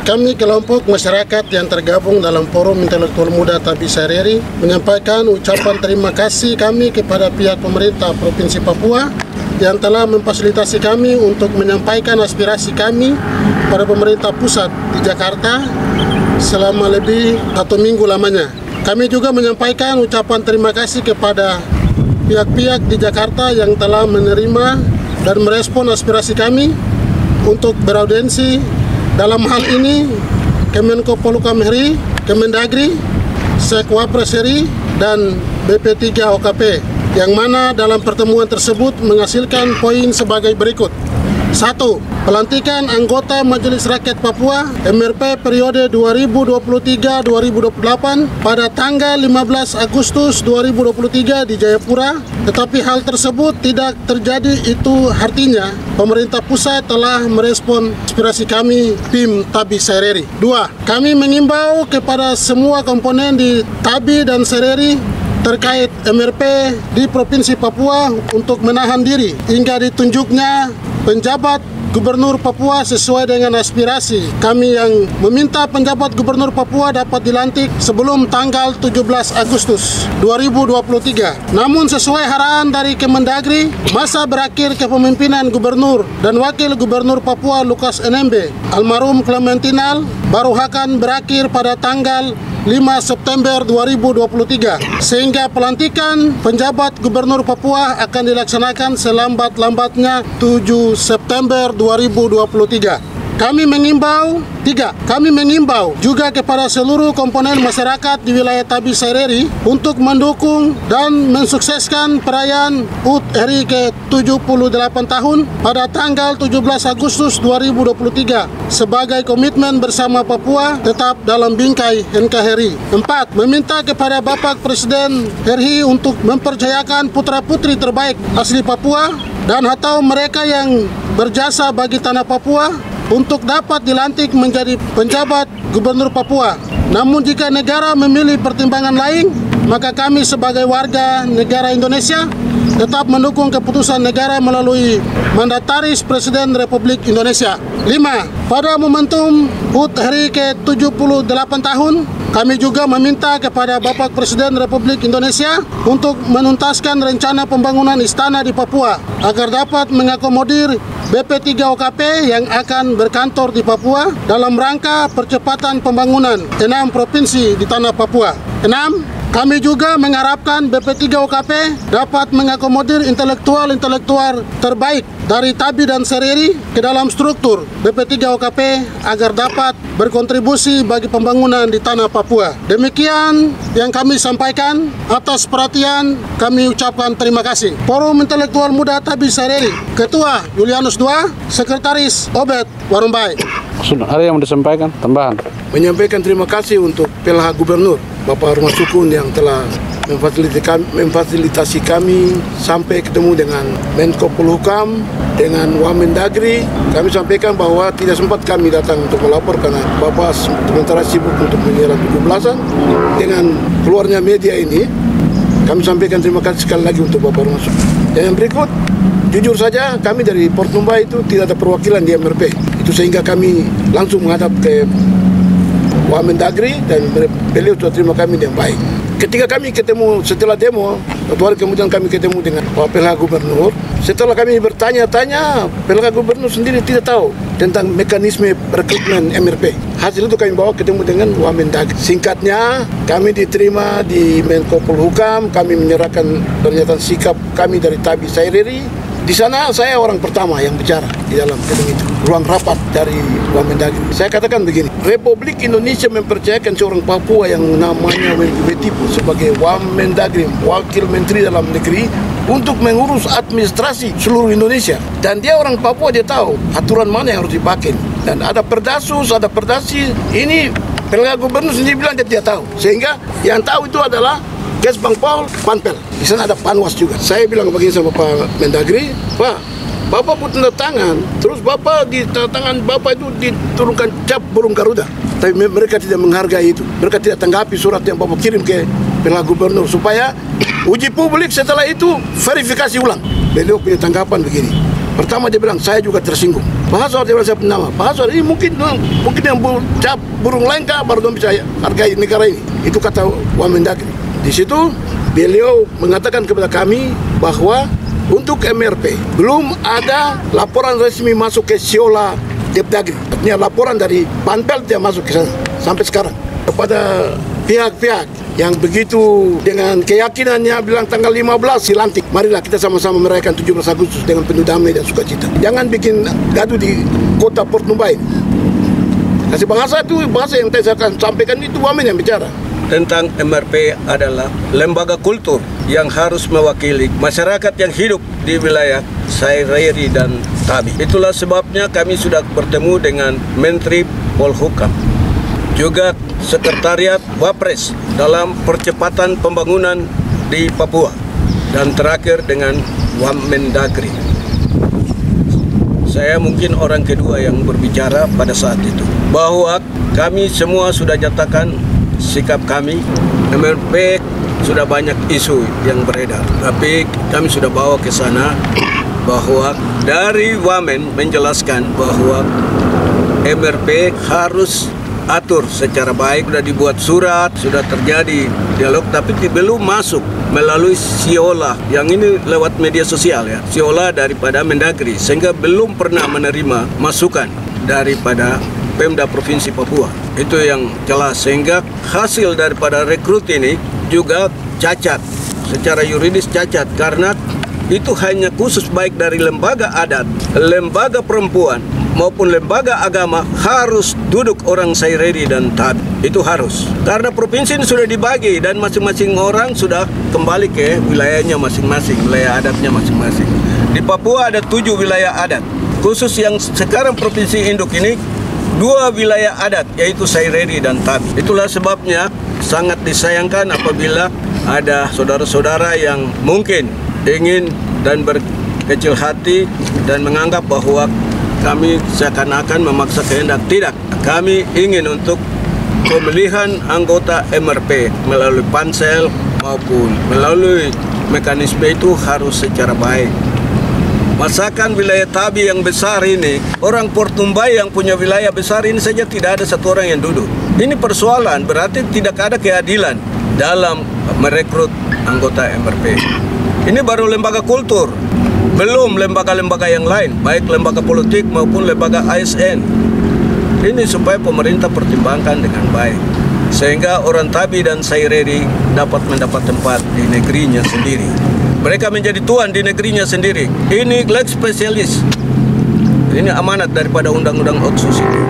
Kami kelompok masyarakat yang tergabung dalam Forum Intelektual Muda Tabi Saireri menyampaikan ucapan terima kasih kami kepada pihak pemerintah Provinsi Papua yang telah memfasilitasi kami untuk menyampaikan aspirasi kami pada pemerintah pusat di Jakarta selama lebih 1 minggu lamanya. Kami juga menyampaikan ucapan terima kasih kepada pihak-pihak di Jakarta yang telah menerima dan merespon aspirasi kami untuk beraudiensi. Dalam hal ini, Kemenko Polhukam RI, Kemendagri, Sekwapres RI, dan BP3 OKP, yang mana dalam pertemuan tersebut menghasilkan poin sebagai berikut. 1. Pelantikan anggota Majelis Rakyat Papua MRP periode 2023-2028 pada tanggal 15 Agustus 2023 di Jayapura. Tetapi hal tersebut tidak terjadi, itu artinya pemerintah pusat telah merespon aspirasi kami tim Tabi Saireri. 2. Kami mengimbau kepada semua komponen di Tabi dan Saireri terkait MRP di Provinsi Papua untuk menahan diri hingga ditunjuknya penjabat Gubernur Papua sesuai dengan aspirasi kami yang meminta penjabat Gubernur Papua dapat dilantik sebelum tanggal 17 Agustus 2023. Namun sesuai arahan dari Kemendagri, masa berakhir kepemimpinan Gubernur dan Wakil Gubernur Papua Lukas NMB almarhum Clementinal baru akan berakhir pada tanggal 5 September 2023, sehingga pelantikan penjabat Gubernur Papua akan dilaksanakan selambat-lambatnya 7 September 2023. Kami mengimbau juga kepada seluruh komponen masyarakat di wilayah Tabi Saireri untuk mendukung dan mensukseskan perayaan HUT RI ke-78 tahun pada tanggal 17 Agustus 2023 sebagai komitmen bersama Papua tetap dalam bingkai NKRI. 4. Meminta kepada Bapak Presiden RI untuk mempercayakan putra-putri terbaik asli Papua dan atau mereka yang berjasa bagi tanah Papua untuk dapat dilantik menjadi penjabat Gubernur Papua. Namun jika negara memilih pertimbangan lain, maka kami sebagai warga negara Indonesia tetap mendukung keputusan negara melalui mandataris Presiden Republik Indonesia. 5. Pada momentum HUT RI ke-78 tahun, kami juga meminta kepada Bapak Presiden Republik Indonesia untuk menuntaskan rencana pembangunan istana di Papua agar dapat mengakomodir BP3 OKP yang akan berkantor di Papua dalam rangka percepatan pembangunan 6 provinsi di tanah Papua. 6. Kami juga mengharapkan BP3 OKP dapat mengakomodir intelektual terbaik dari Tabi dan Saireri ke dalam struktur BP3 OKP agar dapat berkontribusi bagi pembangunan di tanah Papua. Demikian yang kami sampaikan. Atas perhatian kami ucapkan terima kasih. Forum Intelektual Muda Tabi Saireri, Ketua Julianus II, Sekretaris Obed Warumbai. Ada yang mau disampaikan tambahan? Menyampaikan terima kasih untuk PLH Gubernur Bapak Rumah Sukun yang telah memfasilitasi kami sampai ketemu dengan Menko Polhukam, dengan Wamendagri. Kami sampaikan bahwa tidak sempat kami datang untuk melapor karena Bapak sementara sibuk untuk menyerang 17-an. Dengan keluarnya media ini, kami sampaikan terima kasih sekali lagi untuk Bapak Rumah Sukun. Dan yang berikut, jujur saja kami dari Port Numbai itu tidak ada perwakilan di MRP. Itu sehingga kami langsung menghadap ke Wamendagri dan beliau sudah terima kami dengan baik. Ketika kami ketemu setelah demo, 1 hari kemudian kami ketemu dengan Pak PLH Gubernur. Setelah kami bertanya-tanya, PLH Gubernur sendiri tidak tahu tentang mekanisme rekrutmen MRP. Hasil itu kami bawa ketemu dengan Wamendagri. Singkatnya, kami diterima di Menko Polhukam, kami menyerahkan pernyataan sikap kami dari Tabi Saireri. Di sana saya orang pertama yang bicara di dalam gedung itu, ruang rapat dari Wamendagri. Saya katakan begini, Republik Indonesia mempercayakan seorang Papua yang namanya Wetipu sebagai Wamendagri, Wakil Menteri Dalam Negeri, untuk mengurus administrasi seluruh Indonesia. Dan dia orang Papua, dia tahu aturan mana yang harus dipakai. Dan ada perdasus, ada perdasi, ini PLH Gubernur sendiri bilang dia tahu. Sehingga yang tahu itu adalah Kesbang Paul, Panpel. Di sana ada Panwas juga. Saya bilang begini sama Pak Mendagri, Pak, Bapak pun tanda tangan, terus Bapak di tanda tangan Bapak itu diturunkan cap burung Garuda. Tapi mereka tidak menghargai itu. Mereka tidak tanggapi surat yang Bapak kirim ke PLH Gubernur supaya uji publik setelah itu verifikasi ulang. Beliau punya tanggapan begini, Pertama dia bilang, saya juga tersinggung. Pak Haswar, dia bilang saya penama. Pak Haswar, ini mungkin yang cap burung lengka baru dong bisa hargai negara ini. Itu kata Wamendagri. Di situ beliau mengatakan kepada kami bahwa untuk MRP belum ada laporan resmi masuk ke Siola Depdagri. Artinya laporan dari Panpel yang masuk ke sana sampai sekarang. Kepada pihak-pihak yang begitu dengan keyakinannya bilang tanggal 15 silantik. Marilah kita sama-sama merayakan 17 Agustus dengan penuh damai dan sukacita. Jangan bikin gaduh di kota Port Nubai. Kasih bahasa itu, bahasa yang saya akan sampaikan itu Wamen yang bicara. Tentang MRP adalah lembaga kultur yang harus mewakili masyarakat yang hidup di wilayah Saireri dan Tabi. Itulah sebabnya kami sudah bertemu dengan Menteri Polhukam, juga Sekretariat Wapres dalam percepatan pembangunan di Papua, dan terakhir dengan Wamendagri. Saya mungkin orang kedua yang berbicara pada saat itu, bahwa kami semua sudah nyatakan sikap kami. MRP sudah banyak isu yang beredar, tapi kami sudah bawa ke sana bahwa dari Wamen menjelaskan bahwa MRP harus atur secara baik, sudah dibuat surat, sudah terjadi dialog, tapi belum masuk melalui Siola, yang ini lewat media sosial ya, Siola daripada Mendagri, sehingga belum pernah menerima masukan daripada Pemda Provinsi Papua. Itu yang jelas, sehingga hasil daripada rekrut ini juga cacat, secara yuridis cacat, karena itu hanya khusus baik dari lembaga adat, lembaga perempuan, maupun lembaga agama harus duduk orang Saireri dan Tabi. Itu harus. Karena provinsi ini sudah dibagi dan masing-masing orang sudah kembali ke wilayahnya masing-masing, wilayah adatnya masing-masing. Di Papua ada 7 wilayah adat. Khusus yang sekarang Provinsi Induk ini 2 wilayah adat, yaitu Saireri dan Tabi. Itulah sebabnya sangat disayangkan apabila ada saudara-saudara yang mungkin ingin dan berkecil hati dan menganggap bahwa kami seakan-akan memaksa kehendak. Tidak, kami ingin untuk pemilihan anggota MRP melalui pansel maupun melalui mekanisme itu harus secara baik. Masakan wilayah Tabi yang besar ini, orang Port Nubai yang punya wilayah besar ini saja tidak ada satu orang yang duduk. Ini persoalan, berarti tidak ada keadilan dalam merekrut anggota MRP. Ini baru lembaga kultur, belum lembaga-lembaga yang lain, baik lembaga politik maupun lembaga ASN. Ini supaya pemerintah pertimbangkan dengan baik, sehingga orang Tabi dan Saireri dapat mendapat tempat di negerinya sendiri. Mereka menjadi tuan di negerinya sendiri. Ini leg spesialis. Ini amanat daripada Undang-Undang Otsus itu.